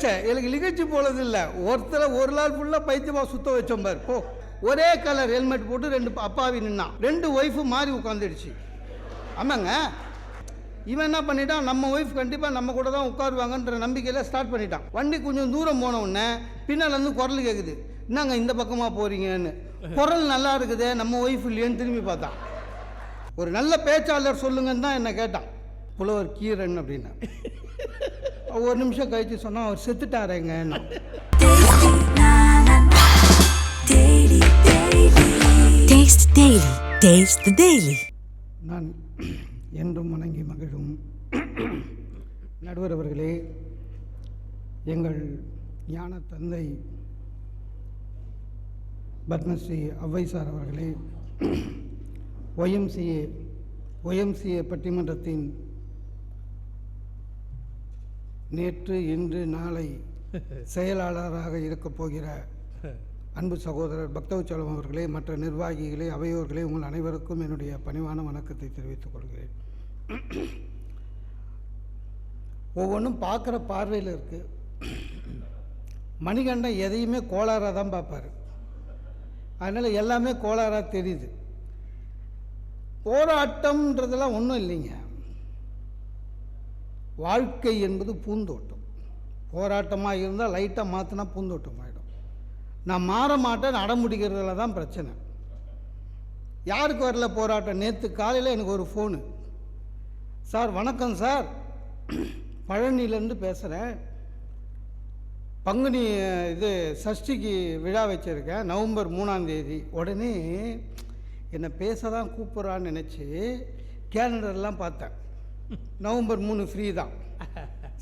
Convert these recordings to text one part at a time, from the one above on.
வச்சேன். எனக்கு நிகழ்ச்சி போனது இல்லை. ஒருத்தரை ஒரு நாள் ஃபுல்லாக பைத்தியமாக சுத்த வச்சோம் பாரு. போ, ஒரே கலர் ஹெல்மெட் போட்டு 2 அப்பாவி நின்னான். 2 ஒய்ஃபு மாறி உட்காந்துடுச்சு. ஆமாங்க, இவன் என்ன பண்ணிட்டான், நம்ம ஒய்ஃப் கண்டிப்பாக நம்ம கூட தான் உட்காருவாங்கன்ற நம்பிக்கையில் ஸ்டார்ட் பண்ணிட்டான். வண்டி கொஞ்சம் தூரம் போன உடனே பின்னாலேருந்து குரல் கேட்குது, என்னங்க இந்த பக்கமாக போகிறீங்கன்னு. குரல் நல்லா இருக்குது, நம்ம ஒய்ஃப் இல்லையேன்னு திரும்பி பார்த்தான். ஒரு நல்ல பேச்சாளர் சொல்லுங்கன்னு தான் என்னை கேட்டான். புலவர் கீரன் அப்படின்னா. ஒரு நிமிஷம் கழிச்சு சொன்னால் அவர் செத்துட்டாரேங்க. நான் என்றும் வணங்கி மகிழும் நடுவர் அவர்களே, எங்கள் ஞான தந்தை பத்மஸ்ரீ அவ்வை சார் அவர்களே, ஒய்எம்சிஏ பட்டிமன்றத்தின் நேற்று இன்று நாளை செயலாளராக இருக்கப் போகிற அன்பு சகோதரர் பக்தவச்சலம் அவர்களே, மற்ற நிர்வாகிகளே, அவையோர்களே, உங்கள் அனைவருக்கும் என்னுடைய பணிவான வணக்கத்தை தெரிவித்துக் கொள்கிறேன். ஒவ்வொன்றும் பார்க்குற பார்வையில் இருக்குது. மணிகண்டன் எதையுமே கோளாறாக தான் பார்ப்பார். அதனால் எல்லாமே கோளாறாக தெரியுது. போராட்டம்ன்றதெல்லாம் ஒன்றும் இல்லைங்க. வாழ்க்கை என்பது பூந்தோட்டம். போராட்டமாக இருந்தால் லைட்டாக மாற்றினா பூந்தோட்டம் ஆகிடும். நான் மாற மாட்டேன், அடம்பிடிக்கிறதுல தான் பிரச்சனை. யாருக்கு வரல போராட்டம்? நேற்று காலையில் எனக்கு ஒரு ஃபோனு, சார் வணக்கம் சார், பழனியிலேருந்து பேசுகிறேன், பங்குனி சஷ்டிக்கு விழா வச்சுருக்கேன், நவம்பர் 3ஆம் தேதி. உடனே என்னை பேச தான் கூப்பிட்றான்னு நினச்சி கேலண்டர்லாம் பார்த்தேன். நவம்பர் 3 ஃப்ரீ தான்.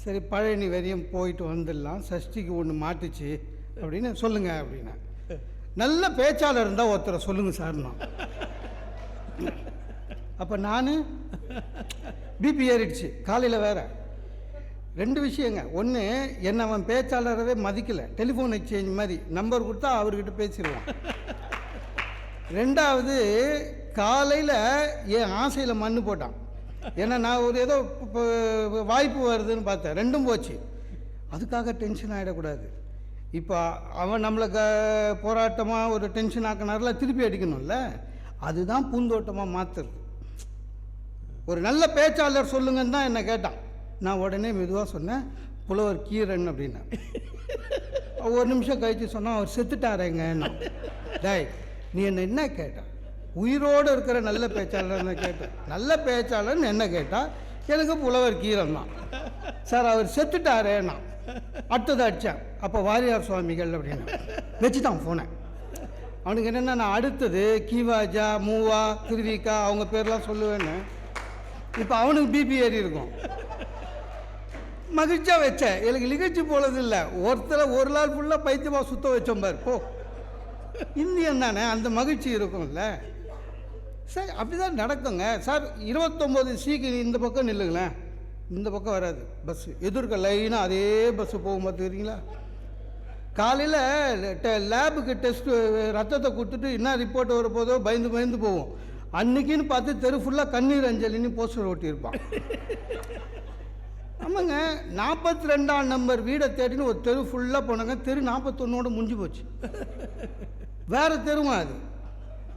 சரி, பழனி வரையும் போயிட்டு வந்துடலாம், சஷ்டிக்கு ஒன்று மாட்டுச்சு அப்படின்னு சொல்லுங்க அப்படின்னா. நல்ல பேச்சாளர் இருந்தால் ஒருத்தரை சொல்லுங்கள் சார்னா. அப்போ நான் பிபி ஏறிடுச்சு. காலையில் வேறு 2 விஷயங்க. ஒன்று, என்னை அவன் பேச்சாளரவே மதிக்கலை. டெலிஃபோன் எக்ஸ்சேஞ்ச் மாதிரி நம்பர் கொடுத்தா அவர்கிட்ட பேசிடுவான். 2வது, காலையில் என் ஆசையில் மண்ணு போட்டான். ஏன்னா நான் ஒரு ஏதோ வாய்ப்பு வருதுன்னு பார்த்தேன், 2ம் போச்சு. அதுக்காக டென்ஷன் ஆகிடக்கூடாது. இப்போ அவன் நம்மளை போராட்டமாக ஒரு டென்ஷன் ஆக்கினார்ல, திருப்பி அடிக்கணும்ல. அதுதான் பூந்தோட்டமாக மாற்றுறது. ஒரு நல்ல பேச்சாளர் சொல்லுங்கன்னு தான் என்னை கேட்டான். நான் உடனே மெதுவாக சொன்னேன், புலவர் கீரன் அப்படின்னா. ஒரு நிமிஷம் கழித்து சொன்னால் அவர் செத்துட்டாரேங்க. டேய், நீ என்ன கேட்ட? உயிரோடு இருக்கிற நல்ல பேச்சாளர்னு கேட்டேன். நல்ல பேச்சாளர்னு என்ன கேட்டால் எனக்கு புலவர் கீரன் தான். சார் அவர் செத்துட்டாரேண்ணா. அடுத்தது அடித்தேன். அப்போ வாரியார் சுவாமிகள் அப்படின்னு வச்சுட்டான் ஃபோனை. அவனுக்கு என்னென்னா, நான் அடுத்தது கீவாஜா, மூவா, திருவிக்கா அவங்க பேர்லாம் சொல்லுவேன்னு. இப்போ அவனுக்கு பிபி ஏறி இருக்கும். மகிழ்ச்சியாக வச்சேன். எனக்கு நிகழ்ச்சி போனது இல்லை. ஒருத்தரை ஒரு நாள் ஃபுல்லாக பைத்தியமாக சுத்த வச்சோம் பாரு. போ, இந்தியன் தானே, அந்த மகிழ்ச்சி இருக்கும்ல. சார் அப்படி தான் நடக்குங்க. சார் 29C இந்த பக்கம் நில்லுங்களேன், இந்த பக்கம் வராது பஸ்ஸு. எதிர்க்க லைனாக அதே பஸ்ஸு போகும் பார்த்துக்கிறீங்களா? காலையில் லேபுக்கு டெஸ்ட்டு ரத்தத்தை கொடுத்துட்டு என்ன ரிப்போர்ட் வரப்போதோ பயந்து போவோம். அன்றைக்கின்னு பார்த்து தெரு ஃபுல்லாக கண்ணீர் அஞ்சலின்னு போஸ்டர் ஓட்டியிருப்பான். ஆமாங்க, 42ஆம் நம்பர் வீடை தேடின்னு ஒரு தெரு ஃபுல்லாக போனாங்க. தெரு 41ஓடு முடிஞ்சு போச்சு. வேறு தெருவும் அது.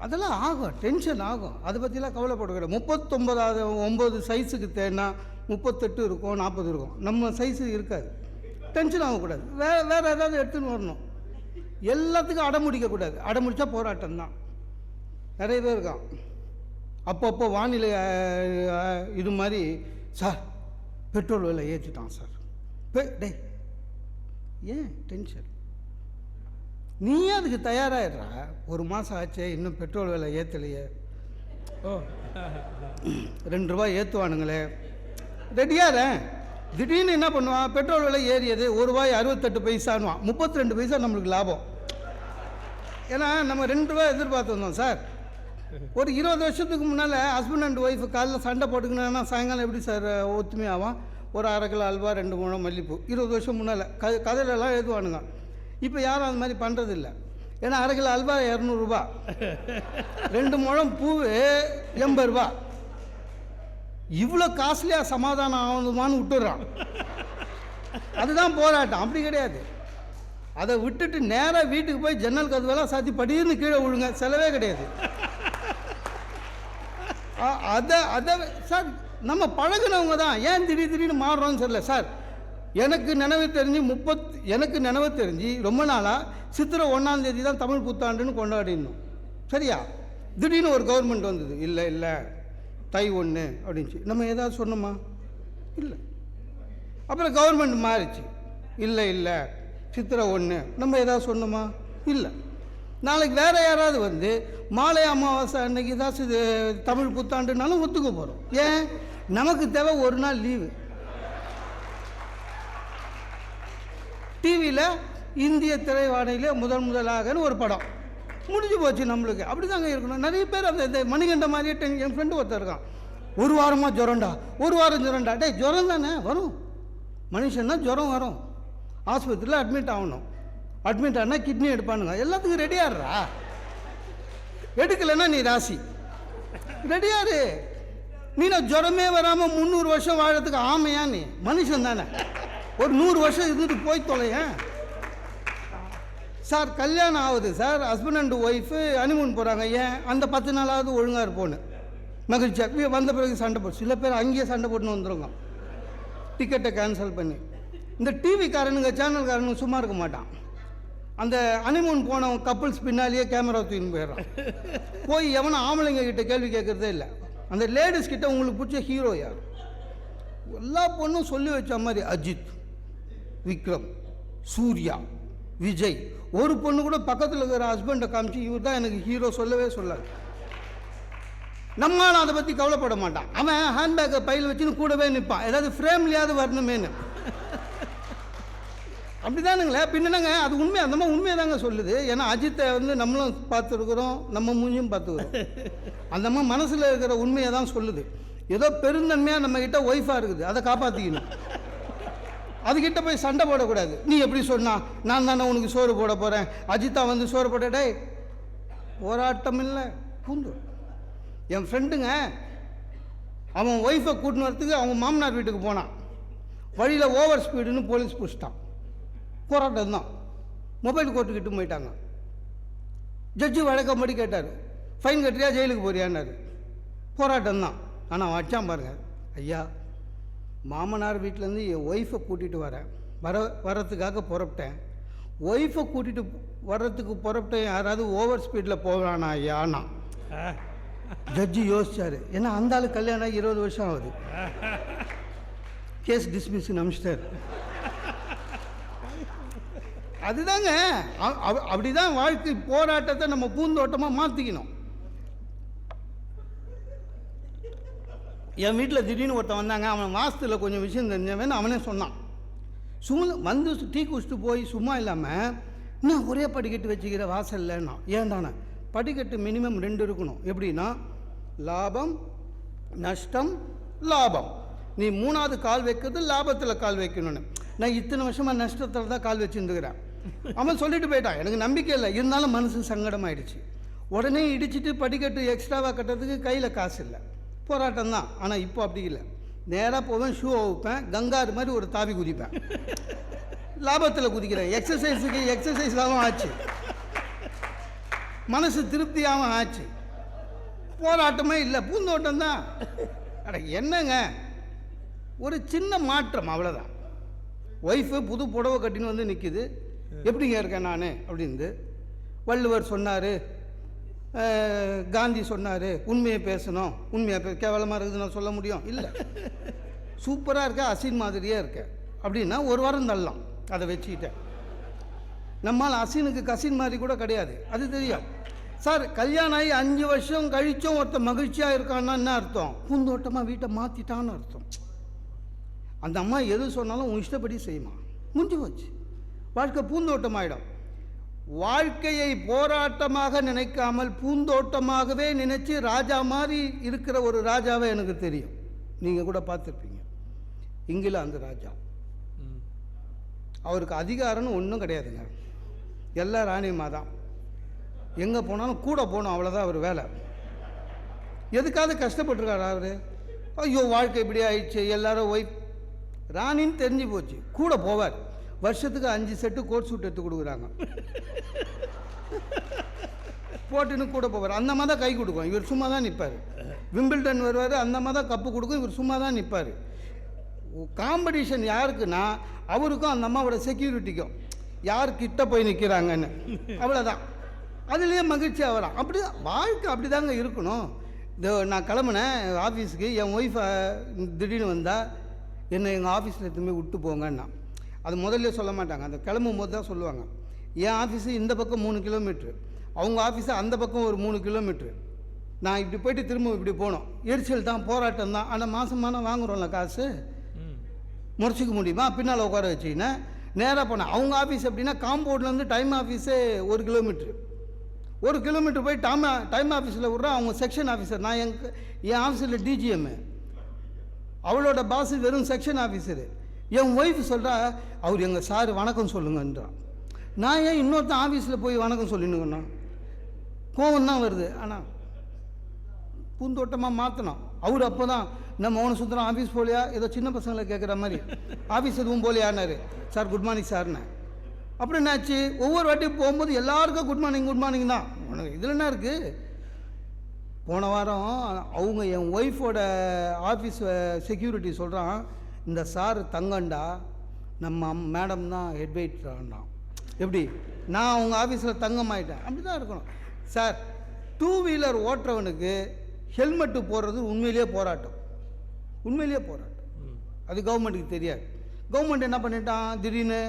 அதெல்லாம் ஆகும், டென்ஷன் ஆகும். அதை பற்றிலாம் கவலைப்படக்கூடாது. 39 சைஸுக்கு தேடினா 38 இருக்கும், 40 இருக்கும். நம்ம சைஸு இருக்காது. டென்ஷன் ஆகக்கூடாது. வேறு ஏதாவது எடுத்துன்னு வரணும். எல்லாத்துக்கும் அடம்பிடிக்கக்கூடாது. அடம்பிடிச்சா போராட்டம் தான். நிறைய பேர் இருக்கான். அப்பப்போ வானிலை இது மாதிரி, சார் பெட்ரோல் விலை ஏற்றிட்டான் சார். டே, ஏன் டென்ஷன்? நீயே அதுக்கு தயாராகிடுற. 1 மாதம் ஆச்சு, இன்னும் பெட்ரோல் விலை ஏற்றலையே. ஓ, 2 ரூபா ஏற்றுவானுங்களே, ரெடியாகிறேன். திடீர்னு என்ன பண்ணுவான், பெட்ரோல் விலை ஏறியது ₹1.68 32 பைசா நம்மளுக்கு லாபம். ஏன்னா நம்ம 2 ரூபா எதிர்பார்த்து வந்தோம் சார். ஒரு 20 வருஷத்துக்கு முன்னால் ஹஸ்பண்ட் அண்ட் ஒய்ஃபு காலையில் சண்டை போட்டுக்கணுன்னா சாயங்காலம் எப்படி சார் ஒத்துமையாகும்? ஒரு 1/2 கிலோ அல்வா, 2 முழம் மல்லிப்பூ. 20 வருஷம் முன்னால் கதையிலலாம் எழுதுவானுங்க. இப்போ யாரும் அது மாதிரி பண்ணுறதில்ல. ஏன்னா 1/2 கிலோ அல்வா 200 ரூபா, 2 முழம் பூ 80 ரூபா. இவ்வளோ காஸ்ட்லியாக சமாதானம் ஆகணுமான்னு விட்டுடுறான். அதுதான் போராட்டம். அப்படி கிடையாது. அதை விட்டுட்டு நேராக வீட்டுக்கு போய் ஜன்னல் கதவெல்லாம் சாத்தி படின்னு கீழே விழுங்க, செலவே கிடையாது. அதை சார் நம்ம பழகினவங்க தான், ஏன் திடீர்னு மாறுறோம்னு சொல்லல சார். எனக்கு நினைவு தெரிஞ்சு ரொம்ப நாளாக சித்திரை 1ஆம் தேதி தான் தமிழ் புத்தாண்டுன்னு கொண்டாடினோம். சரியா? திடீர்னு ஒரு கவர்மெண்ட் வந்தது, இல்லை தை 1 அப்படின்ச்சு. நம்ம ஏதாவது சொன்னோமா? இல்லை. அப்புறம் கவர்மெண்ட் மாறிச்சு, இல்லை சித்திரை 1. நம்ம ஏதாவது சொன்னோமா? இல்லை. நாளைக்கு வேறு யாராவது வந்து மாலை அமாவாசை அன்னைக்கு தான் தமிழ் புத்தாண்டுனாலும் ஒத்துக்க போகிறோம். ஏன்? நமக்கு தேவை ஒரு நாள் லீவு. டிவியில் இந்திய திரைவானையிலே முதலாகன்னு ஒரு படம் முடிஞ்சு போச்சு. நம்மளுக்கு அப்படி தாங்க இருக்கணும். நிறைய பேர் அந்த மணிகண்ட மாதிரியே என் ஃப்ரெண்டு ஒருத்தர் இருக்கான், ஒரு வாரம் ஜுரம்டா. டே, ஜுரம் தானே வரும், மனுஷன்னா ஜுரம் வரும், ஆஸ்பத்திரியில் அட்மிட் ஆகணும். அட்மிட் ஆனால் கிட்னி எடுப்பானுங்க. எல்லாத்துக்கும் ரெடியாடுறா. எடுக்கலைன்னா நீ ராசி. ரெடியாரு. நீ நான் ஜுரமே வராமல் 300 வருஷம் வாழறதுக்கு ஆமையா? நீ மனுஷன் தானே, ஒரு 100 வருஷம் இருந்துட்டு போய் தொலைய. சார் கல்யாணம் ஆகுது sir, husband and wife honeymoon போகிறாங்க. ஏன்? அந்த 10 நாளாவது ஒழுங்காக இருப்போன்னு மகிழ்ச்சியாக. வந்த பிறகு சண்டை போட்டு, சில பேர் அங்கேயே சண்டை போட்டுன்னு வந்துடுங்க, டிக்கெட்டை கேன்சல் பண்ணி. இந்த டிவிக்காரனுங்க சேனல்காரனுங்க சும்மா இருக்க மாட்டான். அந்த ஹனிமூன் போனவன் கப்புள்ஸ் பின்னாலேயே கேமரா தூக்கின்னு போயிடுறான். போய் எவனும் ஆம்பளைங்க கிட்ட கேள்வி கேட்குறதே இல்லை. அந்த லேடிஸ் கிட்ட உங்களுக்கு பிடிச்ச ஹீரோ யார்? எல்லா பொண்ணும் சொல்லி வச்ச மாதிரி அஜித், விக்ரம், சூர்யா, விஜய். ஒரு பொண்ணு கூட பக்கத்தில் இருக்கிற ஹஸ்பண்டை காமிச்சு இவர் தான் எனக்கு ஹீரோ சொல்லவே சொல்லாது. நம்மளால அதை பற்றி கவலைப்பட மாட்டான். அவன் ஹேண்ட்பேக்கை பையில் வச்சுன்னு கூடவே நிற்பான், ஏதாவது ஃப்ரேம்லையாவது வரணுமேனு. அப்படிதானுங்களே. பின்னங்க அது உண்மை, அந்த மாதிரி உண்மையை தாங்க சொல்லுது. ஏன்னா அஜித்தை வந்து நம்மளும் பார்த்துருக்குறோம், நம்ம மூஞ்சியும் பார்த்துக்கிறோம். அந்த மாதிரி மனசில் இருக்கிற உண்மையை தான் சொல்லுது. ஏதோ பெருந்தன்மையாக நம்மக்கிட்ட ஒய்ஃபாக இருக்குது, அதை காப்பாற்றிக்கணும். அதுக்கிட்ட போய் சண்டை போடக்கூடாது. நீ எப்படி சொன்னா, நான் தானே உனக்கு சோறு போட போகிறேன், அஜித்தா வந்து சோறு போட்டே. போராட்டம் இல்லை, பூந்து. என் ஃப்ரெண்டுங்க அவன் ஒய்ஃபை கூட்டின்னு வரத்துக்கு அவங்க மாமனார் வீட்டுக்கு போனான். வழியில் ஓவர் ஸ்பீடுன்னு போலீஸ் பிடிச்சிட்டான். போராட்டம் தான். மொபைல் கோர்ட்டுக்கிட்டு போயிட்டாங்க. ஜட்ஜி வழக்கப்படி கேட்டார், ஃபைன் கட்டுறியா ஜெயிலுக்கு போறியான்னாரு. போராட்டம் தான். ஆனால் வச்சான் பாருங்க, ஐயா மாமனார் வீட்டிலேருந்து என் ஒய்ஃபை கூட்டிகிட்டு வரத்துக்காக புறப்பட்டேன். ஒய்ஃபை கூட்டிகிட்டு வர்றதுக்கு புறப்பட்டேன், யாராவது ஓவர் ஸ்பீடில் போகிறானா ஐயானா. ஜட்ஜி யோசிச்சார், ஏன்னா அந்த ஆளு கல்யாணம் 20 வருஷம் ஆகுது. கேஸ் டிஸ்மிஸ்ன்னு அனுப்பிச்சிட்டார். அதுதாங்க, அப்படிதான் வாழ்க்கை போராட்டத்தை நம்ம பூந்தோட்டமாக மாற்றிக்கணும். என் வீட்டில் திடீர்னு ஒருத்தன் வந்தாங்க, அவன் மாதத்தில் கொஞ்சம் விஷயம் தெரிஞ்சவன் அவனே சொன்னான். சும்மா வந்து டீ குடிச்சிட்டு போய் சும்மா இல்லாமல் இன்னும் ஒரே படிக்கட்டு வச்சுக்கிற வாசல்லன்னா. ஏன்டானே படிக்கட்டு மினிமம் 2 இருக்கணும். எப்படின்னா லாபம் நஷ்டம் லாபம். நீ 3ஆவது கால் வைக்கிறது லாபத்தில் கால் வைக்கணும்னு. நான் இத்தனை வருஷமாக நஷ்டத்தில் தான் கால் வச்சுருந்துக்கிறேன். அவன் சொல்லிட்டு போயிட்டான், எனக்கு நம்பிக்கை இல்லை. இருந்தாலும் மனசு சங்கடமாயிடுச்சு. உடனே இடிச்சிட்டு படிக்கட்டு எக்ஸ்ட்ராவாக கட்டுறதுக்கு கையில் காசு இல்லை. போராட்டம் தான். ஆனால் இப்போ அப்படி இல்லை. நேராக போவேன், ஷூ வைப்பேன், கங்காரு மாதிரி ஒரு தாவி குதிப்பேன், லாபத்தில் குதிக்கிறேன். எக்ஸசைஸுக்கு எக்ஸசைஸாகவும் ஆச்சு, மனசு திருப்தியாகவும் ஆச்சு. போராட்டமே இல்லை, பூந்தோட்டம் தான். அட என்னங்க, ஒரு சின்ன மாற்றம், அவ்வளோதான். ஒய்ஃபு புது புடவை கட்டின்னு வந்து நிற்கிது, எப்படிங்க இருக்கேன் நான் அப்படின்னு. வள்ளுவர் சொன்னார், காந்தி சொன்னார், உண்மையை பேசணும். உண்மையாக கேவலமாக இருக்குது நான் சொல்ல முடியும்? இல்லை. சூப்பராக இருக்க, அசின் மாதிரியே இருக்க அப்படின்னா ஒரு வாரம் தள்ளலாம். அதை வச்சுக்கிட்டேன். நம்மால் அசினுக்கு கசின் மாதிரி கூட கிடையாது, அது தெரியும். சார் கல்யாணம் ஆகி 5 வருஷம் கழிச்சும் ஒருத்தர் மகிழ்ச்சியாக இருக்கான்னா என்ன அர்த்தம்? பூந்தோட்டமாக வீட்டை மாற்றிட்டான்னு அர்த்தம். அந்த அம்மா எது சொன்னாலும் உன் இஷ்டப்படி செய்யுமா, முடிஞ்சு போச்சு. வாழ்க்கை பூந்தோட்டமாயிடும். வாழ்க்கையை போராட்டமாக நினைக்காமல் பூந்தோட்டமாகவே நினைச்சு ராஜா மாதிரி இருக்கிற ஒரு ராஜாவை எனக்கு தெரியும். நீங்கள் கூட பார்த்துருப்பீங்க, இங்கிலாந்து ராஜா. அவருக்கு அதிகாரம்னு ஒன்றும் கிடையாதுங்க, எல்லா ராணியமாக தான். எங்கே போனாலும் கூட போகணும், அவ்வளோதான் அவர் வேலை. எதுக்காவது கஷ்டப்பட்டுருக்காரு அவர்? ஐயோ வாழ்க்கை இப்படி ஆயிடுச்சு, எல்லாரும் ஒய்ஃப் ராணின்னு தெரிஞ்சு போச்சு. கூட போவார். வருஷத்துக்கு 5 செட்டு கோட் சூட் எடுத்து கொடுக்குறாங்க. போட்டுன்னு கூட போவார். அந்த மாதிரி தான் கை கொடுக்கும். இவர் சும்மா தான் நிற்பார். விம்பிள்டன் வருவார், அந்த மாதிரி தான் கப்பு கொடுக்கும். இவர் சும்மா தான் நிற்பார். காம்படிஷன் யாருக்குன்னா அவருக்கும் அந்த அம்மாவோட செக்யூரிட்டிக்கும், யார் கிட்ட போய் நிற்கிறாங்கன்னு. அவ்வளோதான். அதுலேயே மகிழ்ச்சியாக வரான். அப்படி வாழ்க்கை அப்படி தாங்க இருக்கணும். நான் கிளம்புனேன் ஆஃபீஸுக்கு. என் ஒய்ஃப் திடீர்னு வந்தால் என்னை எங்கள் ஆஃபீஸில் எதுவுமே விட்டு போங்கன்னா, அது முதல்ல சொல்ல மாட்டாங்க. அந்த கிளம்பும் போது தான் சொல்லுவாங்க. என் ஆஃபீஸு இந்த பக்கம் 3 கிலோமீட்ரு, அவங்க ஆஃபீஸு அந்த பக்கம் ஒரு 3 கிலோமீட்ரு. நான் இப்படி போயிட்டு திரும்ப இப்படி போனோம். எரிச்சல் தான், போராட்டம் தான். ஆனால் மாதமான வாங்குகிறோம்ல காசு, முறைச்சிக்க முடியுமா? பின்னால் உட்கார வச்சிங்கன்னா நேராக போனேன். அவங்க ஆஃபீஸ் எப்படின்னா காம்பவுண்ட்லேருந்து டைம் ஆஃபீஸே 1 கிலோமீட்ரு. 1 கிலோமீட்டர் போய் டைம் ஆஃபீஸில் விட்றா. அவங்க செக்ஷன் ஆஃபீஸர். நான் என் ஆஃபீஸில் டிஜிஎம்மு, அவளோட பாஸ் வெறும் செக்ஷன் ஆஃபீஸரு. என் ஒய்ஃப் சொல்கிறா, அவர் எங்கள் சார் வணக்கம் சொல்லுங்கன்றான். நான் ஏன் இன்னொருத்தன் ஆஃபீஸில் போய் வணக்கம் சொல்லினுங்கண்ணா? கோவம் தான் வருது. ஆனால் பூந்தோட்டமாக மாற்றணும். அவர் அப்போ தான் நம்ம மௌன சுந்தரம் ஆஃபீஸ் போலியா, ஏதோ சின்ன பசங்களை கேட்குற மாதிரி ஆஃபீஸ் எதுவும் போலியானாரு. சார் குட் மார்னிங் சார்ண்ணே. அப்புறம் என்னாச்சு, ஒவ்வொரு வாட்டியும் போகும்போது எல்லாருக்கும் குட் மார்னிங் தான். உனக்கு இதில் என்ன இருக்குது? போன வாரம் அவங்க என் ஒய்ஃபோட ஆஃபீஸ் செக்யூரிட்டி சொல்கிறான், இந்த சார் தங்கண்டா, நம்ம மேடம் தான் ஹெட் வெயிட்ரான்டான். எப்படி? நான் அவங்க ஆஃபீஸில் தங்கமாயிட்டேன். அப்படி தான் இருக்கணும் சார். 2 வீலர் ஓட்டுறவனுக்கு ஹெல்மெட்டு போடுறது உண்மையிலேயே போராட்டம். அது கவர்மெண்ட்டுக்கு தெரியாது. கவர்மெண்ட் என்ன பண்ணிட்டான், திடீர்னு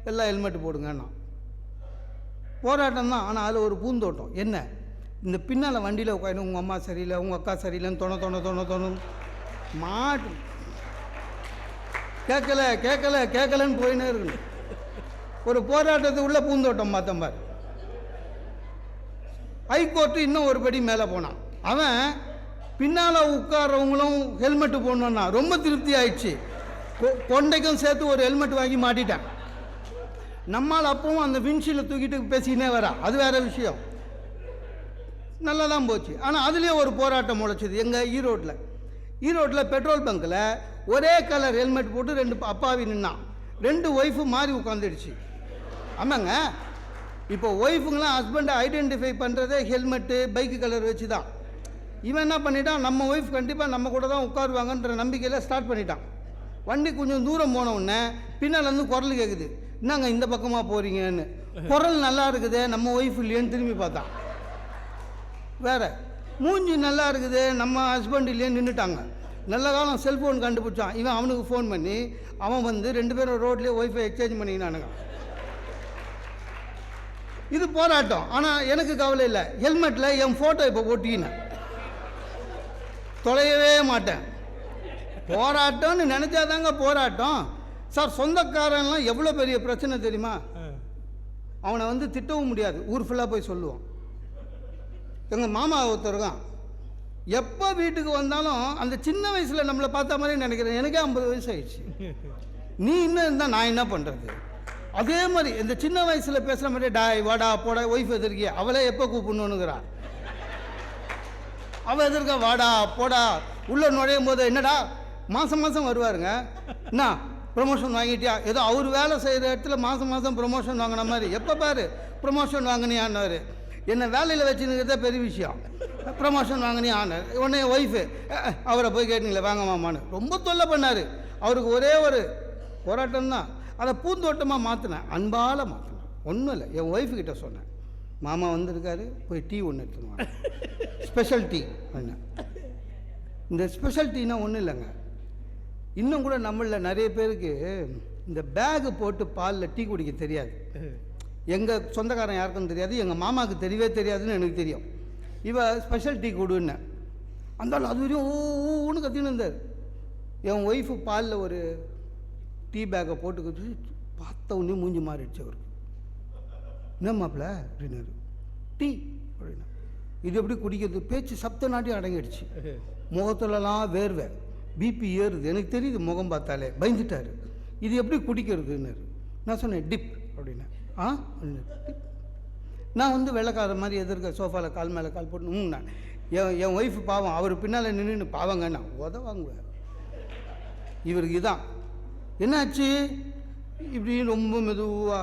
எல்லாம் ஹெல்மெட்டு போடுங்கண்ணா. போராட்டம் தான். ஆனால் அதில் ஒரு பூந்தோட்டம் என்ன, இந்த பின்னால் வண்டியில் உட்காந்து உங்கள் அம்மா சரியில்லை, உங்கள் அக்கா சரியில்லைன்னு தோணும் மாட்டு கேட்கலன்னு போயின்னே இருக்கணும். ஒரு போராட்டத்துக்கு உள்ள பூந்தோட்டம் பார்த்தேன் பார். ஹைகோர்ட்டு இன்னும் ஒரு படி மேலே போனான். அவன் பின்னால் உட்கார்றவங்களும் ஹெல்மெட்டு போடணுன்னா ரொம்ப திருப்தி ஆயிடுச்சு. கொண்டைக்கும் சேர்த்து ஒரு ஹெல்மெட் வாங்கி மாட்டிட்டான். நம்மால் அப்பவும் அந்த விண்ஷீல்டை தூக்கிட்டு பேசிக்கினே வரா. அது வேறு விஷயம். நல்லா தான் போச்சு. ஆனால் அதுலேயே ஒரு போராட்டம் முளைச்சிது. எங்கள் ஈரோட்டில் பெட்ரோல் பங்க்கில் ஒரே கலர் ஹெல்மெட் போட்டு 2 அப்பாவி நின்னான். 2 ஒய்ஃபு மாறி உட்காந்துடுச்சு. ஆமாங்க, இப்போ ஒய்ஃபுங்களாம் ஹஸ்பண்டை ஐடென்டிஃபை பண்ணுறதே ஹெல்மெட்டு பைக்கு கலர் வச்சு தான். இவன் என்ன பண்ணிட்டான், நம்ம ஒய்ஃப் கண்டிப்பாக நம்ம கூட தான் உட்காருவாங்கன்ற நம்பிக்கையில் ஸ்டார்ட் பண்ணிட்டான். வண்டி கொஞ்சம் தூரம் போன உடனே பின்னாலேருந்து குரல் கேட்குது, என்னங்க இந்த பக்கமாக போகிறீங்கன்னு. குரல் நல்லா இருக்குது, நம்ம ஒய்ஃப் இல்லையேன்னு திரும்பி பார்த்தான். வேறு மூஞ்சி நல்லா இருக்குது, நம்ம ஹஸ்பண்ட் இல்லையேன்னு நின்றுட்டாங்க. நல்ல காலம் செல்ஃபோன் கண்டுபிடிச்சான். இவன் அவனுக்கு ஃபோன் பண்ணி அவன் வந்து 2 பேரும் ரோட்லேயே ஒய்ஃபை எக்ஸ்சேஞ்ச் பண்ணிக்கினானுங்க. இது போராட்டம். ஆனால் எனக்கு கவலை இல்லை. ஹெல்மெட்டில் என் ஃபோட்டோ இப்போ ஒட்டிக்கினேன், தொலையவே மாட்டேன். போராட்டம்னு நினச்சாதாங்க போராட்டம். சார் சொந்தக்காரன்லாம் எவ்வளோ பெரிய பிரச்சனை தெரியுமா? அவனை வந்து திட்டவும் முடியாது, ஊர் ஃபுல்லாக போய் சொல்லுவான். எங்கள் மாமா ஒருத்தருக்கான், எப்போ வீட்டுக்கு வந்தாலும் அந்த சின்ன வயசில் நம்மளை பார்த்த மாதிரி நினைக்கிறேன். எனக்கே 50 வயசு ஆயிடுச்சு. நீ இன்னும் இருந்தால் நான் என்ன பண்ணுறது? அதே மாதிரி இந்த சின்ன வயசில் பேசுகிற மாதிரி டாய் வாடா போடா, ஒய்ஃப் எதிர்க்கிய அவளே எப்போ கூப்பிடணுங்கிறா. அவள் எதிர்க்க வாடா போடா. உள்ளே நுழையும் போது என்னடா மாதம் வருவாருங்க, என்ன ப்ரொமோஷன் வாங்கிட்டியா? ஏதோ அவர் வேலை செய்கிற இடத்துல மாதம் ப்ரொமோஷன் வாங்கின மாதிரி. எப்போ பாரு ப்ரொமோஷன் வாங்கினியான்னாரு. என்னை வேலையில் வச்சுருக்கிறதே பெரிய விஷயம். ப்ரொமோஷன் வாங்கினியான்னார். உடனே ஒய்ஃபு அவரை போய் கேட்டீங்களே வாங்க மாமான்னு ரொம்ப தொல்லை பண்ணார். அவருக்கு ஒரே ஒரு போராட்டம் தான். அதை பூந்தோட்டமாக மாற்றினேன், அன்பால் மாற்றினேன். ஒன்றும் இல்லை, என் ஒய்ஃபுக்கிட்ட சொன்னேன், மாமா வந்திருக்காரு, போய் டீ ஒன்று எடுத்துக்குவாங்க, ஸ்பெஷல் டீ ஒன்று. இந்த ஸ்பெஷல் டீனா ஒன்றும் இல்லைங்க. இன்னும் கூட நம்மளில் நிறைய பேருக்கு இந்த பேகு போட்டு பாலில் டீ குடிக்க தெரியாது. எங்கள் சொந்தக்காரன் யாருக்கும் தெரியாது, எங்கள் மாமாவுக்கு தெரியவே தெரியாதுன்னு எனக்கு தெரியும். இவ ஸ்பெஷல் டீ கொடுன்னு அந்த அது வரையும் ஒன்று கத்தின்னு இருந்தார். என் ஒய்ஃபு பாலில் ஒரு டீ பேக்கை போட்டு பார்த்த உடனே மூஞ்சி மாறிடுச்சு அவருக்கு. என்ன மாப்பிள்ள அப்படின்னாரு. டீ அப்படின்னா இது எப்படி குடிக்கிறது? பேச்சு சப்த நாட்டியும் அடங்கிடுச்சு. முகத்துலலாம் வேர்வை, பிபி ஏறுது. எனக்கு தெரியுது முகம் பார்த்தாலே. பயந்துட்டார். இது எப்படி குடிக்கிறதுன்னாரு. நான் சொன்னேன் டிப் அப்படின்னா. நான் வந்து வெள்ளைக்கார மாதிரி எதிர்க்க சோஃபாவில் கால் மேலே கால் போட்டு நான் என் ஒய்ஃபு பாவம் அவர் பின்னால் நின்று பாவங்க நான் உத வாங்குவேன். இவருக்கு இதான் என்னாச்சு இப்படி ரொம்ப மெதுவா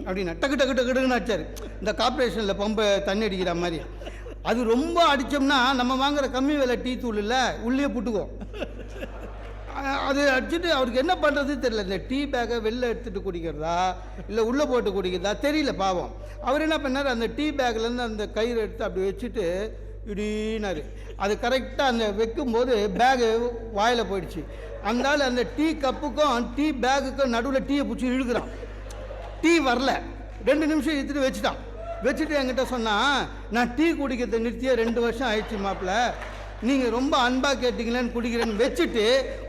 அப்படின்னா டக்கு டக்கு டக்குன்னு அடிச்சார். இந்த கார்பரேஷனில் பம்பை தண்ணி அடிக்கிற மாதிரி. அது ரொம்ப அடித்தோம்னா நம்ம வாங்குகிற கம்மி விலை டீ தூள் இல்லை உள்ளே புட்டுக்குவோம். அது அடிச்சுட்டு அவருக்கு என்ன பண்ணுறது தெரியல. இந்த டீ பேக்கை வெளில எடுத்துகிட்டு குடிக்கிறதா இல்லை உள்ளே போட்டு குடிக்கிறதா தெரியல பாவம். அவர் என்ன பண்ணார், அந்த டீ பேக்லேருந்து அந்த கயிறு எடுத்து அப்படி வச்சுட்டு இப்படின்னாரு. அது கரெக்டாக அந்த வைக்கும்போது பேகு வாயில் போயிடுச்சு. அந்தாலும் அந்த டீ கப்புக்கும் டீ பேக்குக்கும் நடுவில் டீயை பிடிச்சி இழுக்கிறான். டீ வரல. 2 நிமிஷம் இழுத்துட்டு வச்சுட்டு என்கிட்ட சொன்னான், நான் டீ குடிக்கிறத நிறுத்தியே 2 வருஷம் ஆயிடுச்சு மாப்பிள்ள, நீங்கள் ரொம்ப அன்பாக கேட்டிங்களேன்னு குடிக்கிறேன்னு வச்சுட்டு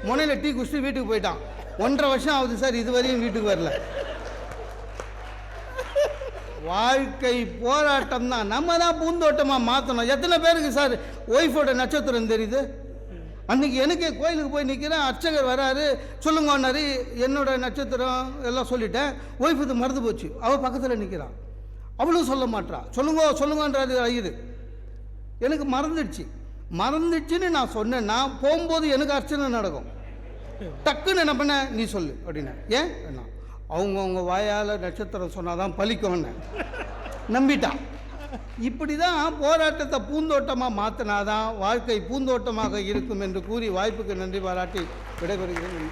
முனையில் டீ குடிச்சிட்டு வீட்டுக்கு போயிட்டான். 1.5 வருஷம் ஆகுது சார், இதுவரையும் வீட்டுக்கு வரல. வாழ்க்கை போராட்டம் தான். நம்ம தான் பூந்தோட்டமாக மாற்றணும். எத்தனை பேருக்கு சார் ஒய்ஃபோட நட்சத்திரம் தெரியுது? அன்றைக்கி எனக்கே கோயிலுக்கு போய் நிற்கிறேன், அர்ச்சகர் வராரு, சொல்லுங்கன்னாரு. என்னோட நட்சத்திரம் எல்லாம் சொல்லிட்டேன். ஒய்ஃப் இது மறந்து போச்சு. அவள் பக்கத்தில் நிற்கிறான், அவளும் சொல்ல மாட்டா. சொல்லுங்கன்றாரு ஐயரு. எனக்கு மறந்துடுச்சுன்னு நான் சொன்னேன். நான் போகும்போது எனக்கு அர்ச்சனை நடக்கும். டக்குன்னு என்ன பண்ண, நீ சொல்லு அப்படின்னா. ஏன் என்ன அவங்கவுங்க வாயால் நட்சத்திரம் சொன்னாதான் பலிக்கும்னு நம்பிட்டான். இப்படி தான் போராட்டத்தை பூந்தோட்டமாக மாற்றினாதான் வாழ்க்கை பூந்தோட்டமாக இருக்கும் என்று கூறி வாய்ப்புக்கு நன்றி பாராட்டி விடைபெறுகிறேன்.